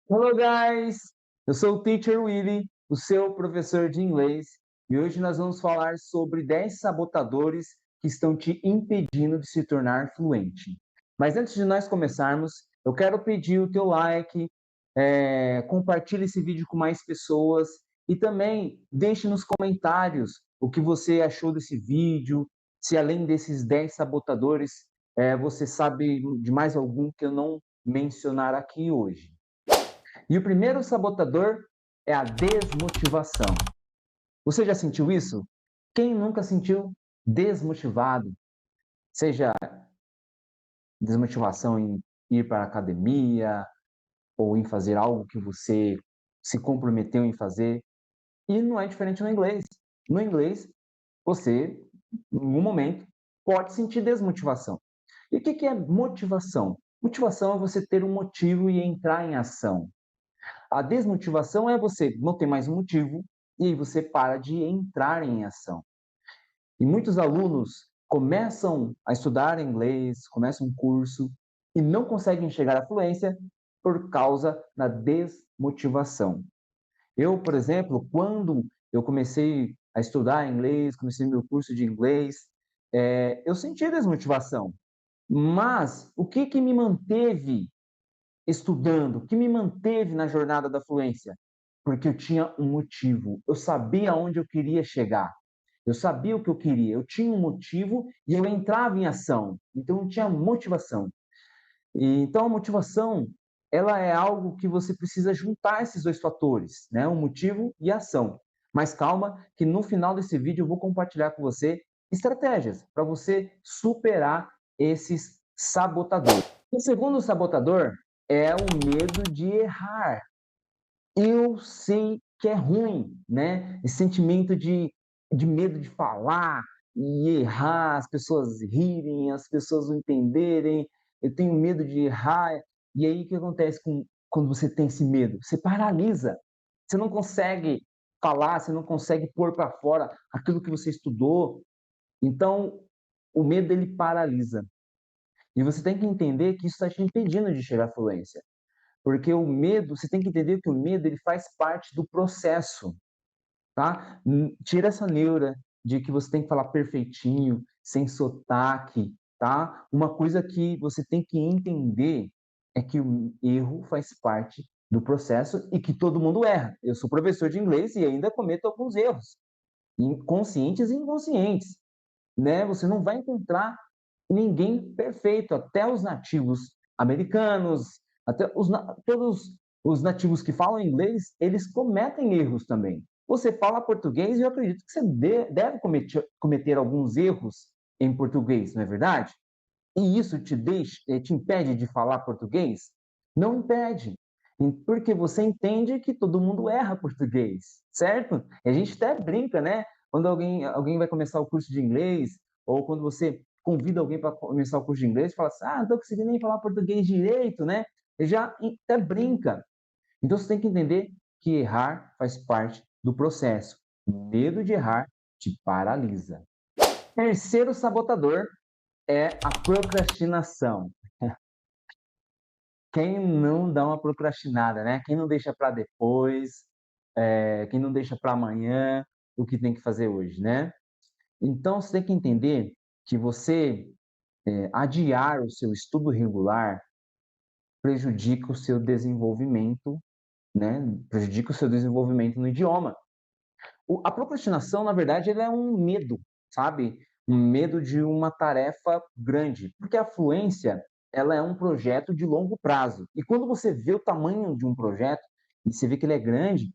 Hello, guys! Eu sou o Teacher Willy, o seu professor de inglês, e hoje nós vamos falar sobre 10 sabotadores que estão te impedindo de se tornar fluente. Mas antes de nós começarmos, eu quero pedir o teu like, compartilhe esse vídeo com mais pessoas e também deixe nos comentários o que você achou desse vídeo, se além desses 10 sabotadores, você sabe de mais algum que eu não mencionar aqui hoje. E o primeiro sabotador é a desmotivação. Você já sentiu isso? Quem nunca sentiu desmotivado? Seja desmotivação em ir para a academia ou em fazer algo que você se comprometeu em fazer. E não é diferente no inglês. No inglês, você, em um momento, pode sentir desmotivação. E o que é motivação? Motivação é você ter um motivo e entrar em ação. A desmotivação é você não ter mais um motivo e aí você para de entrar em ação. E muitos alunos começam a estudar inglês, começam um curso e não conseguem chegar à fluência por causa da desmotivação. Eu, por exemplo, quando eu comecei a estudar inglês, comecei meu curso de inglês, eu senti desmotivação. Mas o que me manteve estudando, o que me manteve na jornada da fluência? Porque eu tinha um motivo, eu sabia onde eu queria chegar, eu sabia o que eu queria, eu tinha um motivo e eu entrava em ação, então eu tinha motivação. E, então a motivação, ela é algo que você precisa juntar esses dois fatores, né? O motivo e a ação. Mas calma, que no final desse vídeo eu vou compartilhar com você estratégias para você superar esses sabotadores. O segundo sabotador é o medo de errar. Eu sei que é ruim, né? Esse sentimento de medo de falar e errar, as pessoas rirem, as pessoas não entenderem. Eu tenho medo de errar. E aí o que acontece quando você tem esse medo? Você paralisa. Você não consegue falar, você não consegue pôr para fora aquilo que você estudou. Então, o medo ele paralisa. E você tem que entender que isso está te impedindo de chegar à fluência. Porque o medo, você tem que entender que o medo ele faz parte do processo, tá? Tira essa neura de que você tem que falar perfeitinho, sem sotaque, tá? Uma coisa que você tem que entender é que o erro faz parte do processo e que todo mundo erra. Eu sou professor de inglês e ainda cometo alguns erros, conscientes e inconscientes, né? Você não vai encontrar ninguém perfeito, até os nativos americanos, até todos os nativos que falam inglês, eles cometem erros também. Você fala português e eu acredito que você deve cometer alguns erros em português, não é verdade? E isso te impede de falar português? Não impede, porque você entende que todo mundo erra português, certo? E a gente até brinca, né? Quando alguém vai começar o curso de inglês, ou quando você convida alguém para começar o curso de inglês, fala assim, não estou conseguindo nem falar português direito, né? E já até brinca. Então você tem que entender que errar faz parte do processo. O medo de errar te paralisa. Terceiro sabotador é a procrastinação. Quem não dá uma procrastinada, né? Quem não deixa para depois, quem não deixa para amanhã o que tem que fazer hoje, né? Então, você tem que entender que você adiar o seu estudo regular prejudica o seu desenvolvimento, né? Prejudica o seu desenvolvimento no idioma. A procrastinação, na verdade, ele é um medo, sabe? Um medo de uma tarefa grande, porque a fluência, ela é um projeto de longo prazo. E quando você vê o tamanho de um projeto e você vê que ele é grande,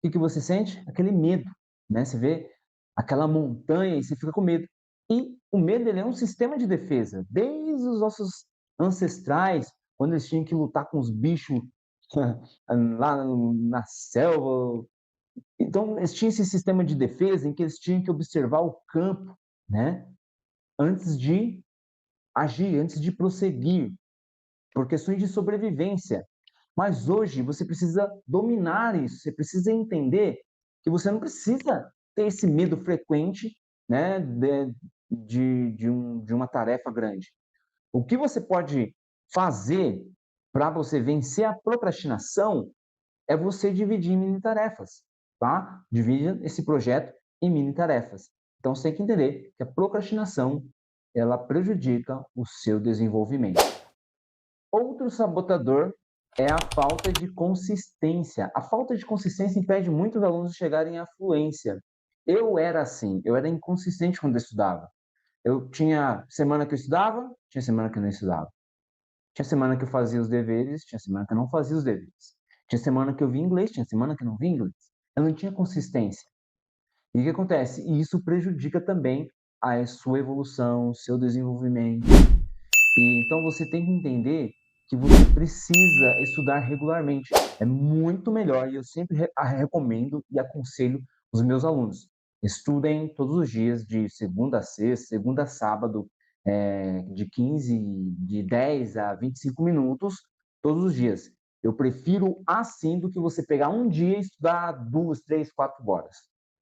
o que você sente? Aquele medo, né? Você vê aquela montanha e você fica com medo. E o medo, ele é um sistema de defesa. Desde os nossos ancestrais, quando eles tinham que lutar com os bichos lá na selva, então, eles tinham esse sistema de defesa em que eles tinham que observar o campo, né, antes de agir, antes de prosseguir, por questões de sobrevivência. Mas hoje você precisa dominar isso, você precisa entender que você não precisa ter esse medo frequente, né, de uma tarefa grande. O que você pode fazer para você vencer a procrastinação é você dividir em mini tarefas, tá? Divide esse projeto em mini tarefas. Então você tem que entender que a procrastinação ela prejudica o seu desenvolvimento. Outro sabotador é a falta de consistência. A falta de consistência impede muitos alunos de chegarem à fluência. Eu era assim, eu era inconsistente quando eu estudava. Eu tinha semana que eu estudava, tinha semana que eu não estudava. Tinha semana que eu fazia os deveres, tinha semana que eu não fazia os deveres. Tinha semana que eu via inglês, tinha semana que eu não via inglês. Eu não tinha consistência. E o que acontece? E isso prejudica também a sua evolução, seu desenvolvimento. E então você tem que entender que você precisa estudar regularmente. É muito melhor e eu sempre recomendo e aconselho os meus alunos. Estudem todos os dias, de segunda a sexta, segunda a sábado, de 10 a 25 minutos, todos os dias. Eu prefiro assim do que você pegar um dia e estudar 2, 3, 4 horas.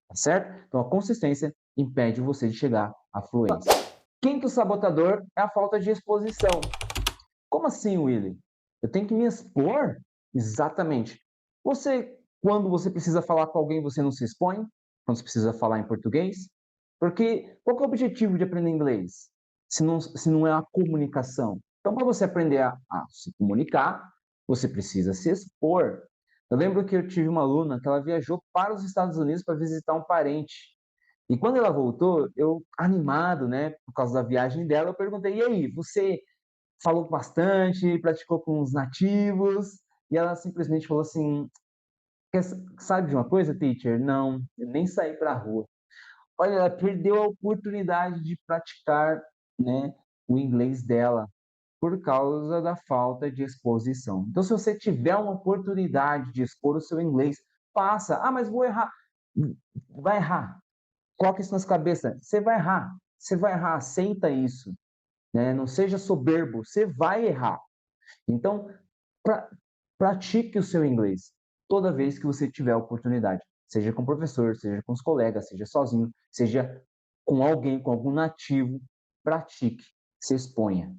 Tá certo? Então a consistência impede você de chegar à fluência. Quinto sabotador é a falta de exposição. Como assim, Willy? Eu tenho que me expor? Exatamente. Quando você precisa falar com alguém, você não se expõe? Quando você precisa falar em português? Porque qual que é o objetivo de aprender inglês? Se não é a comunicação. Então, para você aprender a se comunicar, você precisa se expor. Eu lembro que eu tive uma aluna que ela viajou para os Estados Unidos para visitar um parente. E quando ela voltou, eu animado, né, por causa da viagem dela, eu perguntei: "E aí, você falou bastante, praticou com os nativos?" E ela simplesmente falou assim: Sabe de uma coisa, teacher? Não, eu nem saí para a rua." Olha, ela perdeu a oportunidade de praticar, né, o inglês dela por causa da falta de exposição. Então, se você tiver uma oportunidade de expor o seu inglês, faça. Ah, mas vou errar. Vai errar. Coloque isso na sua cabeça. Você vai errar. Você vai errar. Aceita isso. Né? Não seja soberbo. Você vai errar. Então, pra, pratique o seu inglês toda vez que você tiver a oportunidade. Seja com o professor, seja com os colegas, seja sozinho, seja com alguém, com algum nativo. Pratique. Se exponha.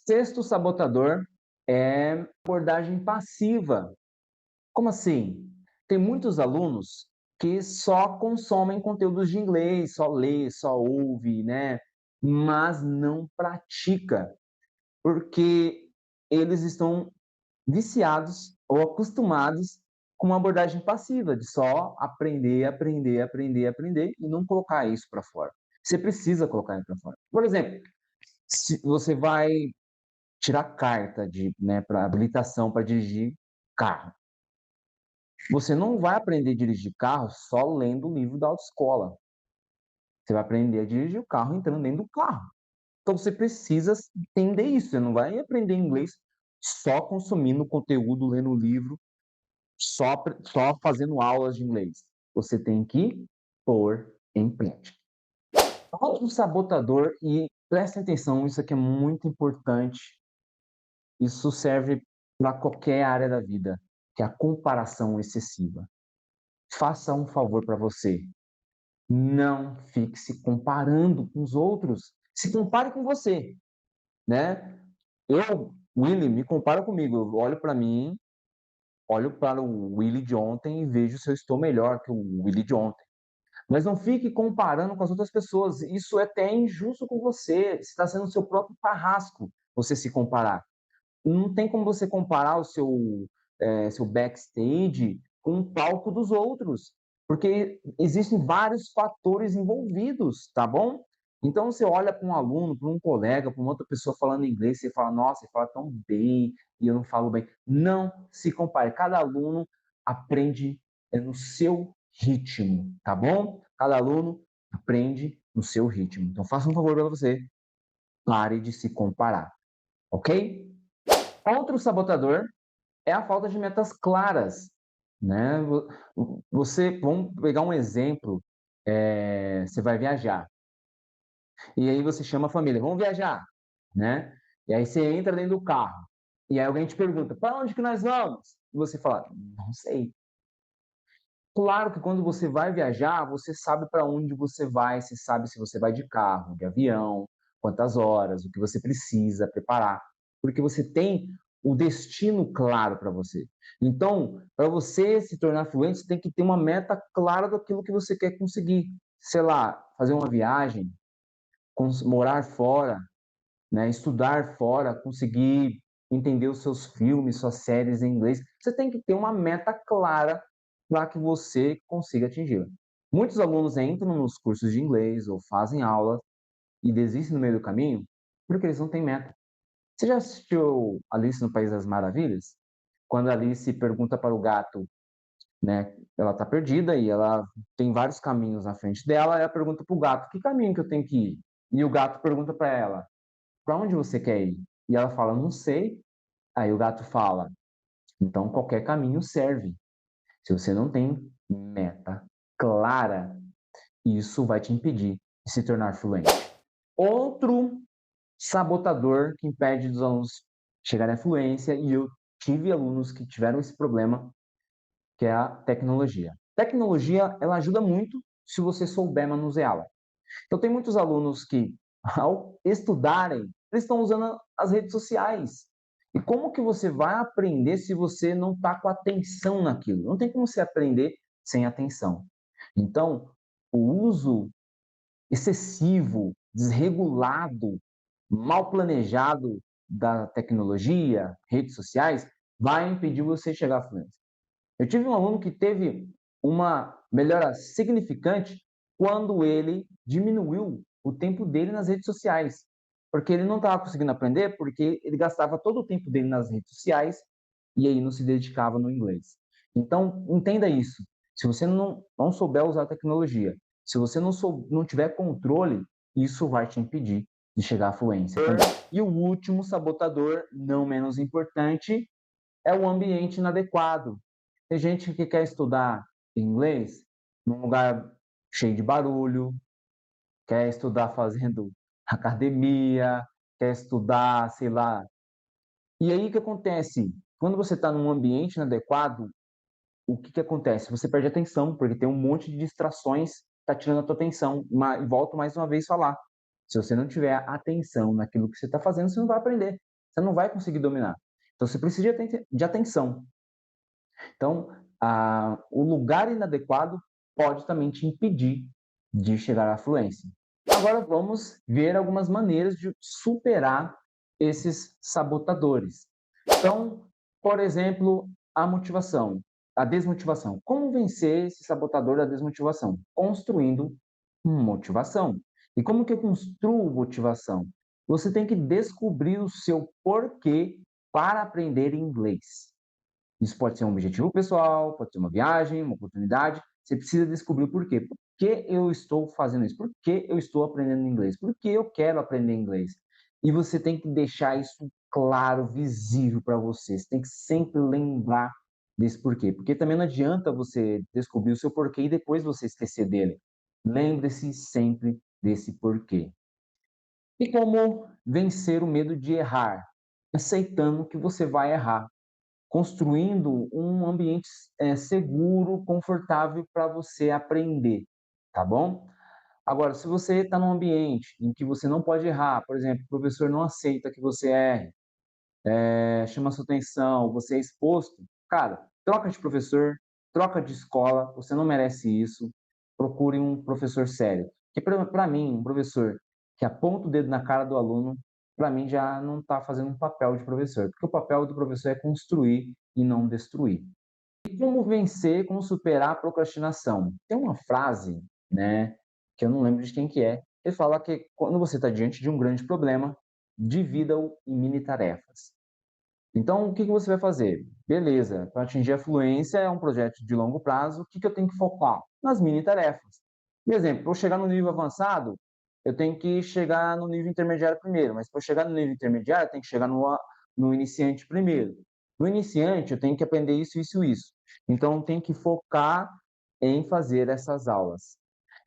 Sexto sabotador é abordagem passiva. Como assim? Tem muitos alunos que só consomem conteúdos de inglês, só lê, só ouve, né? Mas não pratica, porque eles estão viciados ou acostumados com uma abordagem passiva, de só aprender, aprender, aprender, aprender e não colocar isso para fora. Você precisa colocar isso para fora. Por exemplo, se você vai tirar carta de, né, para habilitação para dirigir carro. Você não vai aprender a dirigir carro só lendo o livro da autoescola. Você vai aprender a dirigir o carro entrando dentro do carro. Então você precisa entender isso. Você não vai aprender inglês só consumindo conteúdo, lendo livro, só fazendo aulas de inglês. Você tem que pôr em prática. Outro sabotador, e presta atenção, isso aqui é muito importante, isso serve para qualquer área da vida, que é a comparação excessiva. Faça um favor para você. Não fique se comparando com os outros. Se compare com você, né? Eu, Willy, me comparo comigo. Eu olho para mim, olho para o Willy de ontem e vejo se eu estou melhor que o Willy de ontem. Mas não fique comparando com as outras pessoas. Isso é até injusto com você. Você está sendo o seu próprio carrasco, você se comparar. Não tem como você comparar o seu backstage com o palco dos outros, porque existem vários fatores envolvidos, tá bom? Então você olha para um aluno, para um colega, para uma outra pessoa falando inglês, você fala: nossa, você fala tão bem e eu não falo bem. Não se compare. Cada aluno aprende no seu ritmo, tá bom? Cada aluno aprende no seu ritmo. Então faça um favor para você, pare de se comparar, ok? Outro sabotador é a falta de metas claras, né? Vamos pegar um exemplo, você vai viajar, e aí você chama a família: "Vamos viajar", né? E aí você entra dentro do carro, e aí alguém te pergunta: "Para onde que nós vamos?" E você fala: "Não sei." Claro que quando você vai viajar, você sabe para onde você vai, você sabe se você vai de carro, de avião, quantas horas, o que você precisa preparar, porque você tem o destino claro para você. Então, para você se tornar fluente, você tem que ter uma meta clara daquilo que você quer conseguir. Sei lá, fazer uma viagem, morar fora, né, estudar fora, conseguir entender os seus filmes, suas séries em inglês. Você tem que ter uma meta clara para que você consiga atingi-la. Muitos alunos entram nos cursos de inglês ou fazem aula e desistem no meio do caminho porque eles não têm meta. Você já assistiu Alice no País das Maravilhas? Quando a Alice pergunta para o gato, né, ela está perdida e ela tem vários caminhos na frente dela, ela pergunta para o gato, que caminho que eu tenho que ir? E o gato pergunta para ela, para onde você quer ir? E ela fala, não sei. Aí o gato fala, então qualquer caminho serve. Se você não tem meta clara, isso vai te impedir de se tornar fluente. Outro sabotador que impede dos alunos chegarem à fluência, e eu tive alunos que tiveram esse problema, que é a tecnologia. Tecnologia, ela ajuda muito se você souber manuseá-la. Então, tem muitos alunos que, ao estudarem, eles estão usando as redes sociais. E como que você vai aprender se você não está com atenção naquilo? Não tem como você aprender sem atenção. Então, o uso excessivo, desregulado, mal planejado da tecnologia, redes sociais, vai impedir você de chegar à fluência. Eu tive um aluno que teve uma melhora significante quando ele diminuiu o tempo dele nas redes sociais, porque ele não estava conseguindo aprender, porque ele gastava todo o tempo dele nas redes sociais e aí não se dedicava no inglês. Então, entenda isso. Se você não souber usar a tecnologia, se você não tiver controle, isso vai te impedir de chegar à fluência também. E o último sabotador, não menos importante, é o ambiente inadequado. Tem gente que quer estudar inglês num lugar cheio de barulho, quer estudar fazendo academia, quer estudar, sei lá. E aí o que acontece? Quando você está num ambiente inadequado, o que acontece? Você perde atenção, porque tem um monte de distrações que está tirando a tua atenção. E volto mais uma vez a falar. Se você não tiver atenção naquilo que você está fazendo, você não vai aprender. Você não vai conseguir dominar. Então, você precisa de atenção. Então, o lugar inadequado pode também te impedir de chegar à fluência. Agora vamos ver algumas maneiras de superar esses sabotadores. Então, por exemplo, a motivação, a desmotivação. Como vencer esse sabotador da desmotivação? Construindo motivação. E como que eu construo motivação? Você tem que descobrir o seu porquê para aprender inglês. Isso pode ser um objetivo pessoal, pode ser uma viagem, uma oportunidade. Você precisa descobrir o porquê. Por que eu estou fazendo isso? Por que eu estou aprendendo inglês? Por que eu quero aprender inglês? E você tem que deixar isso claro, visível para você. Você tem que sempre lembrar desse porquê. Porque também não adianta você descobrir o seu porquê e depois você esquecer dele. Lembre-se sempre desse porquê. E como vencer o medo de errar? Aceitando que você vai errar, construindo um ambiente seguro, confortável para você aprender, tá bom? Agora, se você está num ambiente em que você não pode errar, por exemplo, o professor não aceita que você erre, chama sua atenção, você é exposto, cara, troca de professor, troca de escola, você não merece isso, procure um professor sério. Porque para mim, um professor que aponta o dedo na cara do aluno, para mim já não está fazendo um papel de professor, porque o papel do professor é construir e não destruir. E como vencer, como superar a procrastinação? Tem uma frase, né, que eu não lembro de quem que é, ele fala que quando você está diante de um grande problema, divida-o em mini tarefas. Então, o que você vai fazer? Beleza, para atingir a fluência é um projeto de longo prazo, o que eu tenho que focar? Nas mini tarefas. Por exemplo, para eu chegar no nível avançado, eu tenho que chegar no nível intermediário primeiro, mas para eu chegar no nível intermediário, eu tenho que chegar no iniciante primeiro. No iniciante, eu tenho que aprender isso, isso, isso. Então, eu tenho que focar em fazer essas aulas.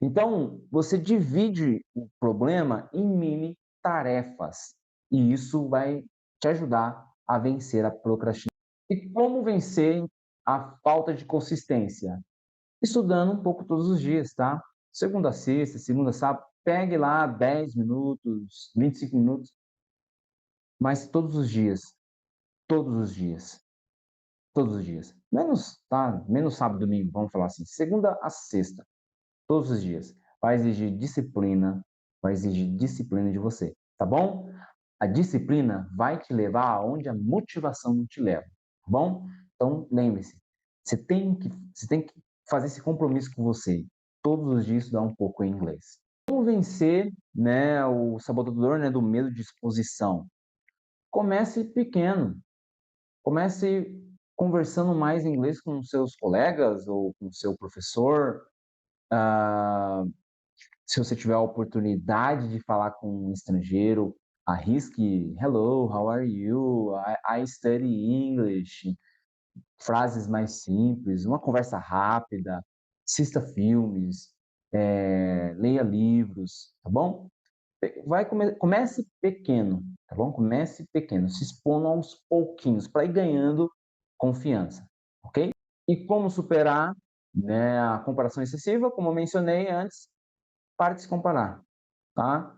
Então, você divide o problema em mini tarefas, e isso vai te ajudar a vencer a procrastinação. E como vencer a falta de consistência? Estudando um pouco todos os dias, tá? Segunda a sexta, segunda a sábado, pegue lá 10 minutos, 25 minutos, mas todos os dias. todos os dias. Todos os dias. Menos, tá? Menos sábado e domingo, vamos falar assim. Segunda a sexta, todos os dias. Vai exigir disciplina de você, tá bom? A disciplina vai te levar aonde a motivação não te leva, tá bom? Então, lembre-se, você tem que fazer esse compromisso com você. Todos os dias estudar um pouco em inglês. Como vencer, né, o sabotador, né, do medo de exposição? Comece pequeno. Comece conversando mais em inglês com seus colegas ou com seu professor. Ah, se você tiver a oportunidade de falar com um estrangeiro, arrisque "Hello, how are you? I study English". Frases mais simples, uma conversa rápida, assista filmes, leia livros, tá bom? Comece pequeno, tá bom? Comece pequeno, se expondo aos pouquinhos, para ir ganhando confiança, ok? E como superar, né, a comparação excessiva? Como eu mencionei antes, pare de se comparar, tá?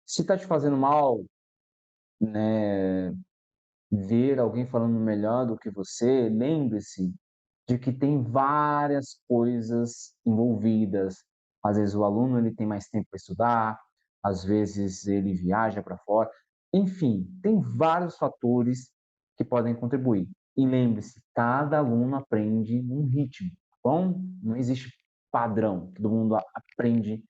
Se está te fazendo mal, né, ver alguém falando melhor do que você, lembre-se de que tem várias coisas envolvidas. Às vezes o aluno ele tem mais tempo para estudar, às vezes ele viaja para fora. Enfim, tem vários fatores que podem contribuir. E lembre-se, cada aluno aprende num ritmo, tá bom? Não existe padrão, todo mundo aprende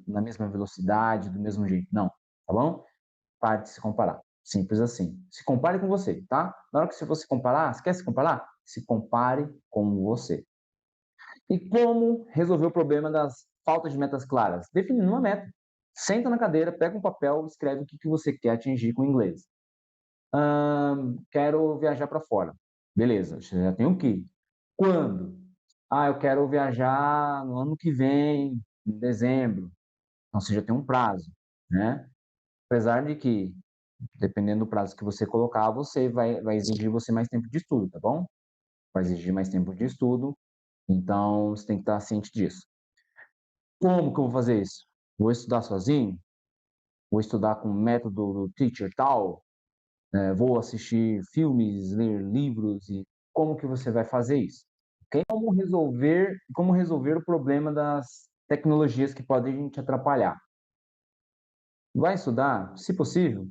na mesma velocidade, do mesmo jeito. Não, tá bom? Pare de se comparar. Simples assim. Se compare com você, tá? Na hora que você for se comparar, você quer se comparar? Se compare com você. E como resolver o problema das faltas de metas claras? Definindo uma meta. Senta na cadeira, pega um papel, escreve o que você quer atingir com o inglês. Quero viajar para fora. Beleza, você já tem o que? Quando? Eu quero viajar no ano que vem, em dezembro. Então você já tem um prazo, né? Apesar de que, dependendo do prazo que você colocar, vai exigir você mais tempo de estudo, tá bom? Vai exigir mais tempo de estudo, então você tem que estar ciente disso. Como que eu vou fazer isso? Vou estudar sozinho? Vou estudar com o método do teacher tal? Vou assistir filmes, ler livros e como que você vai fazer isso? Ok? Como resolver o problema das tecnologias que podem te atrapalhar? Vai estudar? Se possível,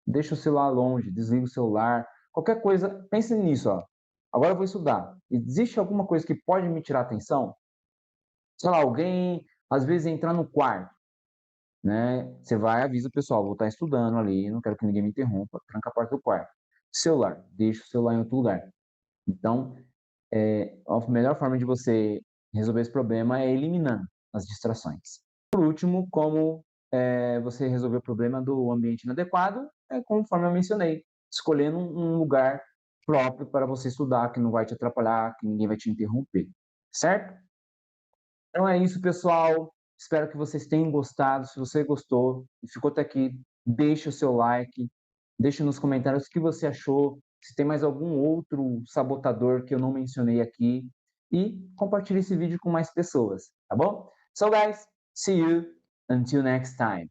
deixa o celular longe, desliga o celular, qualquer coisa, pense nisso, ó. Agora eu vou estudar. Existe alguma coisa que pode me tirar a atenção? Sei lá, alguém às vezes entrar no quarto, né? Você vai, avisa o pessoal, vou estar estudando ali, não quero que ninguém me interrompa, tranca a porta do quarto. Celular, deixa o celular em outro lugar. Então, a melhor forma de você resolver esse problema é eliminando as distrações. Por último, como você resolver o problema do ambiente inadequado, conforme eu mencionei, escolhendo um lugar próprio para você estudar, que não vai te atrapalhar, que ninguém vai te interromper, certo? Então é isso, pessoal. Espero que vocês tenham gostado. Se você gostou e ficou até aqui, deixe o seu like, deixe nos comentários o que você achou, se tem mais algum outro sabotador que eu não mencionei aqui e compartilhe esse vídeo com mais pessoas, tá bom? So guys, see you until next time.